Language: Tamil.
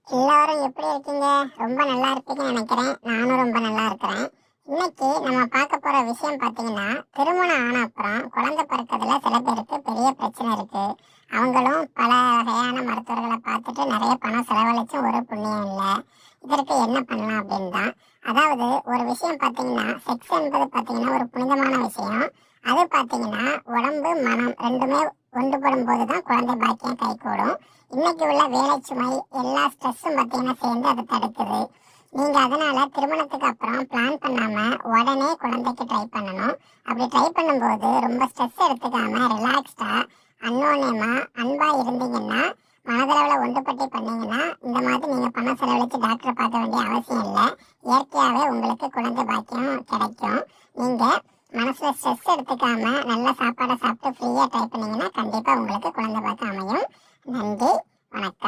எல்லாரும் எப்படி இருக்கீங்க? ரொம்ப நல்லா இருப்பீங்கன்னு நினைக்கிறேன். நானும் ரொம்ப நல்லா இருக்கிறேன். இன்னைக்கு நம்ம பார்க்க போற விஷயம் பார்த்தீங்கன்னா, திருமணம் ஆன அப்புறம் குழந்தை பிறக்கிறதுல சில பேருக்கு பெரிய பிரச்சனை இருக்கு. அவங்களும் பல வகையான மருத்துவர்களை பார்த்துட்டு நிறைய பணம் செலவழிச்சும் ஒரு புண்ணியம் இல்லை. இதற்கு என்ன பண்ணலாம் அப்படின்னு தான். அதாவது ஒரு விஷயம் பார்த்தீங்கன்னா, செக்ஸ் என்பது பார்த்தீங்கன்னா ஒரு புனிதமான விஷயம். அது பார்த்தீங்கன்னா உடம்பு மனம் ரெண்டுமே ஒன்றுபடும் போது தான் குழந்தை பாக்கியம் கைகூடும். இன்னைக்கு உள்ள வேலை சுமை எல்லா ஸ்ட்ரெஸ்ஸும் பார்த்தீங்கன்னா சேர்ந்து அதை தடுக்குது. நீங்க அதனால திருமணத்துக்கு அப்புறம் பிளான் பண்ணாம உடனே குழந்தைக்கு ட்ரை பண்ணணும். அப்படி ட்ரை பண்ணும்போது ரொம்ப ஸ்ட்ரெஸ் எடுத்துக்காம ரிலாக்ஸ்டா அன்னோன்யமா அன்பா இருந்தீங்கன்னா, மனதளவில் ஒன்றுபட்டு பண்ணீங்கன்னா இந்த மாதிரி நீங்க பணம் செலவழித்து டாக்டரை பார்க்க வேண்டிய அவசியம் இல்லை. இயற்கையாகவே உங்களுக்கு குழந்தை பாக்கியம் கிடைக்கும். நீங்க மனசுல ஸ்ட்ரெஸ் எடுத்துக்காம நல்ல சாப்பாடை சாப்பிட்டு ஃப்ரீயா ட்ரை பண்ணீங்கன்னா கண்டிப்பா உங்களுக்கு குழந்தை பாக்கியம் அமையும். நன்றி, வணக்கம்.